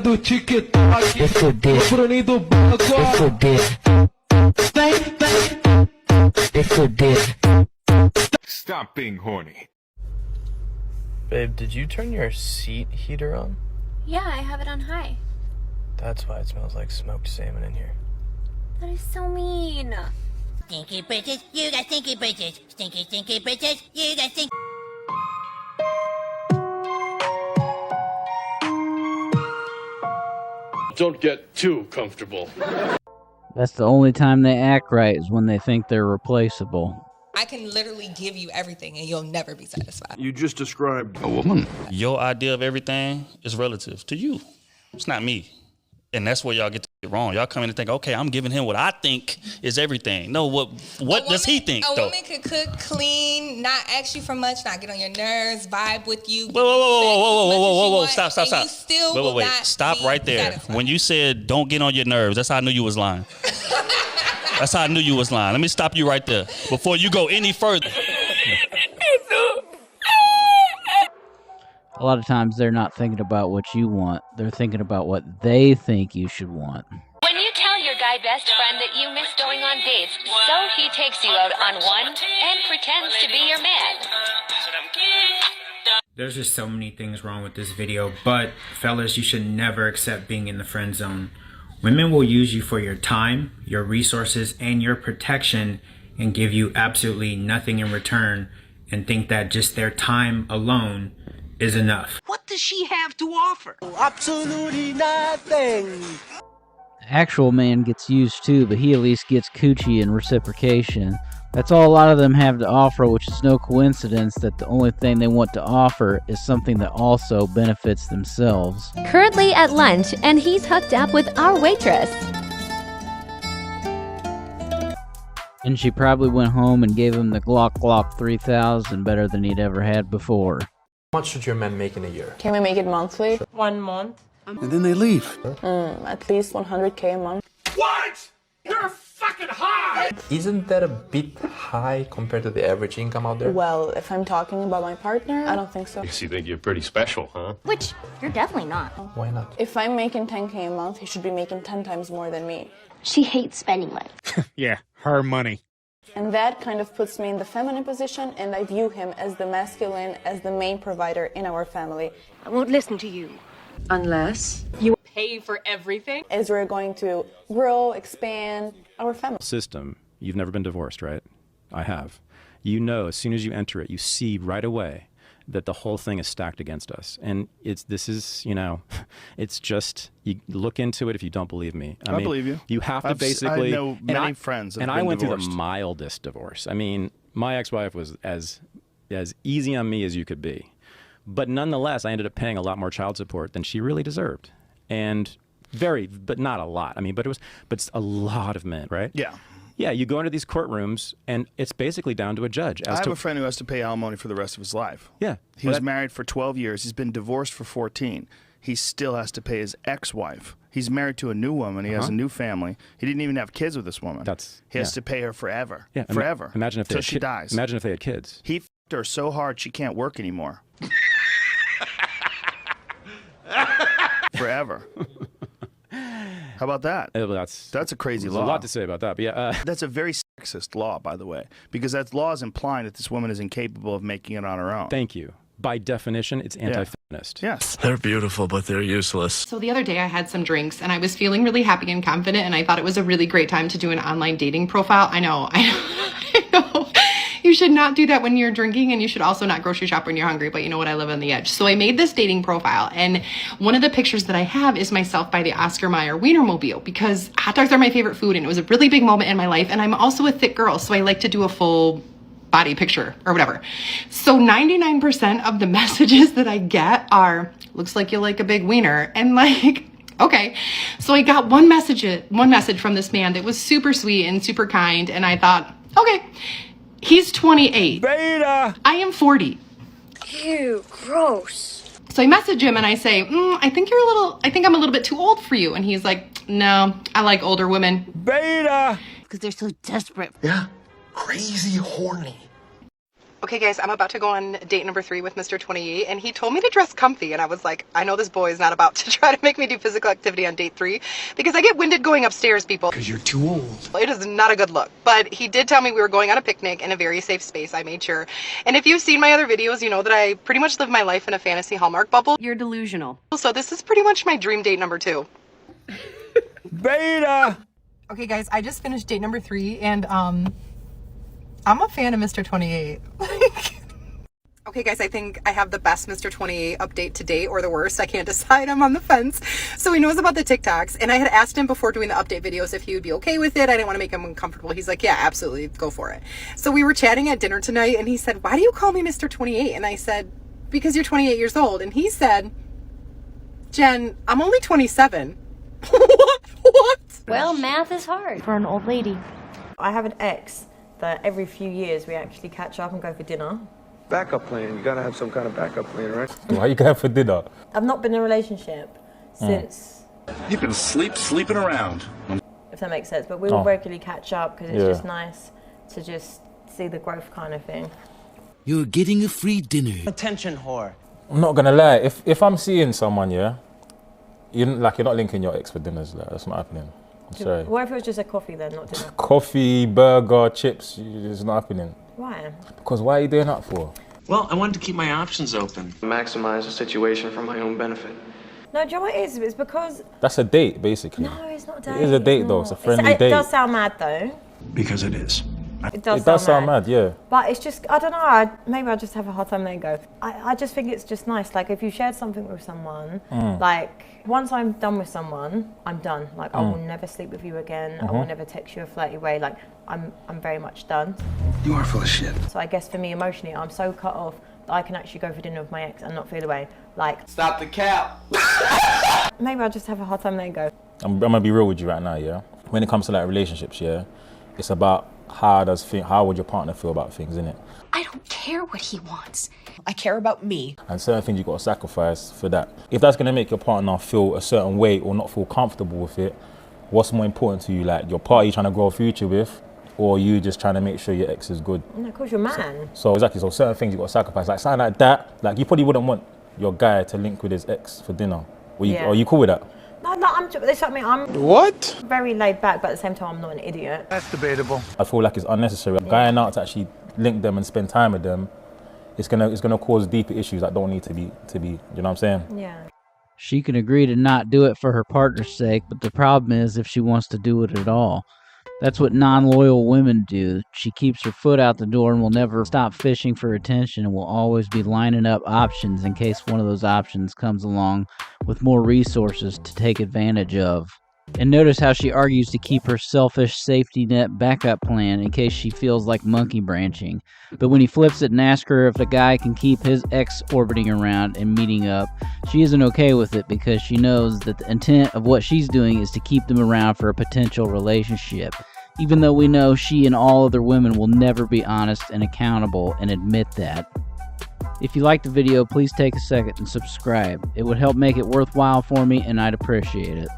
do TikTok, Bruninho do Stop being horny. Babe, did you turn your seat heater on? Yeah, I have it on high. That's why it smells like smoked salmon in here. That is so mean. Stinky britches, you got stinky britches. Stinky, stinky britches, you got stinky. Don't get too comfortable. That's the only time they act right, is when they think they're replaceable. I can literally give you everything and you'll never be satisfied. You just described a woman. Your idea of everything is relative to you. It's not me. And that's where y'all get it wrong. Y'all come in and think, okay, I'm giving him what I think is everything. No, what does he think, though? A woman could cook, clean, not ask you for much, not get on your nerves, vibe with you. Whoa. Stop. You still Wait. Stop right there. Satisfied. When you said don't get on your nerves, that's how I knew you was lying. That's how I knew you was lying. Let me stop you right there before you go any further. A lot of times they're not thinking about what you want. They're thinking about what they think you should want. When you tell your guy best friend that you miss going on dates, so he takes you out on one and pretends to be your man. There's just so many things wrong with this video, but fellas, you should never accept being in the friend zone. Women will use you for your time, your resources, and your protection and give you absolutely nothing in return and think that just their time alone is enough. What does she have to offer? Absolutely nothing. Actual man gets used too, but he at least gets coochie in reciprocation. That's all a lot of them have to offer, which is no coincidence that the only thing they want to offer is something that also benefits themselves. Currently at lunch, and he's hooked up with our waitress. And she probably went home and gave him the Glock 3000 better than he'd ever had before. How much should your men make in a year? Can we make it monthly? Sure. 1 month. And then they leave. At least 100K a month. What? You're fucking high! Isn't that a bit high compared to the average income out there? Well, if I'm talking about my partner, I don't think so. Guess you think you're pretty special, huh? Which, you're definitely not. Why not? If I'm making 10K a month, he should be making 10 times more than me. She hates spending money. Yeah, her money. And that kind of puts me in the feminine position, and I view him as the masculine, as the main provider in our family. I won't listen to you. Unless you pay for everything. As we're going to grow, expand our family. System. You've never been divorced, right? I have. You know, as soon as you enter it, you see right away that the whole thing is stacked against us. And this is, you know, it's just, you look into it if you don't believe me. I mean, believe you. You have to basically. I know many friends that have been I went divorced. through the mildest divorce. I mean, my ex-wife was as easy on me as you could be. But nonetheless, I ended up paying a lot more child support than she really deserved. And but not a lot. I mean, but it's a lot of men, right? Yeah. Yeah, you go into these courtrooms, and it's basically down to a judge. I have a friend who has to pay alimony for the rest of his life. Yeah. He was married for 12 years. He's been divorced for 14. He still has to pay his ex-wife. He's married to a new woman. He has a new family. He didn't even have kids with this woman. He has to pay her forever. Yeah, forever. Imagine if till she dies. Imagine if they had kids. He f***ed her so hard she can't work anymore. Forever. How about that? That's a crazy law. There's a lot to say about that, but yeah. That's a very sexist law, by the way, because that law is implying that this woman is incapable of making it on her own. Thank you. By definition, it's anti-feminist. Yes. They're beautiful, but they're useless. So the other day I had some drinks and I was feeling really happy and confident, and I thought it was a really great time to do an online dating profile. I know. You should not do that when you're drinking, and you should also not grocery shop when you're hungry, but you know what? I live on the edge. So I made this dating profile, and one of the pictures that I have is myself by the Oscar Mayer Wienermobile, because hot dogs are my favorite food, and it was a really big moment in my life, and I'm also a thick girl, so I like to do a full body picture or whatever. So 99% of the messages that I get are, looks like you like a big wiener, and like, okay. So I got one message from this man that was super sweet and super kind, and I thought, okay, he's 28. Beta! I am 40. Ew, gross. So I message him and I say, I think I'm a little bit too old for you. And he's like, no, I like older women. Beta! Because they're so desperate. Yeah, crazy horny. Okay guys, I'm about to go on date number 3 with Mr. 28, and he told me to dress comfy, and I was like, I know this boy is not about to try to make me do physical activity on date 3, because I get winded going upstairs, people. Because you're too old. It is not a good look. But he did tell me we were going on a picnic in a very safe space, I made sure. And if you've seen my other videos, you know that I pretty much live my life in a fantasy Hallmark bubble. You're delusional. So this is pretty much my dream date number 2. Beta! Okay guys, I just finished date number 3, and I'm a fan of Mr. 28. Okay guys, I think I have the best Mr. 28 update to date, or the worst. I can't decide. I'm on the fence. So he knows about the TikToks, and I had asked him before doing the update videos if he would be okay with it. I didn't want to make him uncomfortable. He's like, yeah, absolutely, go for it. So we were chatting at dinner tonight, and he said, why do you call me Mr. 28? And I said, because you're 28 years old. And he said, Jen, I'm only 27. What? Well, math is hard for an old lady. I have an ex that every few years we actually catch up and go for dinner. Backup plan. You gotta have some kind of backup plan, right? Why are you going for dinner? I've not been in a relationship since... You've been sleeping around. If that makes sense. But we will regularly catch up because it's just nice to just see the growth kind of thing. You're getting a free dinner. Attention whore. I'm not gonna lie. If I'm seeing someone, you're not linking your ex for dinners. Like, that's not happening. I'm sorry. What if it was just a coffee then, not dinner? Coffee, burger, chips. It's not happening. Why? Because why are you doing that for? Well, I wanted to keep my options open. Maximize the situation for my own benefit. No, do you know what it is? It's because... That's a date, basically. No, it's not a date. It is a date, though. It's a friendly date. It does sound mad, though. Because it is. It does sound mad, yeah. But it's just, I don't know, maybe I just have a hard time letting go. I just think it's just nice. Like, if you shared something with someone, like, once I'm done with someone, I'm done. Like, I will never sleep with you again. I will never text you a flirty way. Like, I'm very much done. You are full of shit. So I guess for me, emotionally, I'm so cut off that I can actually go for dinner with my ex and not feel away. Like, Stop the cap. maybe I just have a hard time letting go. I'm gonna be real with you right now, yeah? When it comes to, like, relationships, yeah? It's about how would your partner feel about things, innit? I don't care what he wants. I care about me. And certain things you've got to sacrifice for that. If that's going to make your partner feel a certain way or not feel comfortable with it, what's more important to you? Like, your partner you trying to grow a future with, or you just trying to make sure your ex is good? No, of course, you're man. So exactly, so certain things you've got to sacrifice. Like something like that, like you probably wouldn't want your guy to link with his ex for dinner. Are you cool with that? No, I'm What? very laid back, but at the same time, I'm not an idiot. That's debatable. I feel like it's unnecessary. Going out to actually link them and spend time with them, it's gonna cause deeper issues that don't need to be. You know what I'm saying? Yeah. She can agree to not do it for her partner's sake, but the problem is if she wants to do it at all. That's what non-loyal women do. She keeps her foot out the door and will never stop fishing for attention and will always be lining up options in case one of those options comes along with more resources to take advantage of. And notice how she argues to keep her selfish safety net backup plan in case she feels like monkey branching. But when he flips it and asks her if the guy can keep his ex orbiting around and meeting up, she isn't okay with it because she knows that the intent of what she's doing is to keep them around for a potential relationship. Even though we know she and all other women will never be honest and accountable and admit that. If you liked the video, please take a second and subscribe. It would help make it worthwhile for me and I'd appreciate it.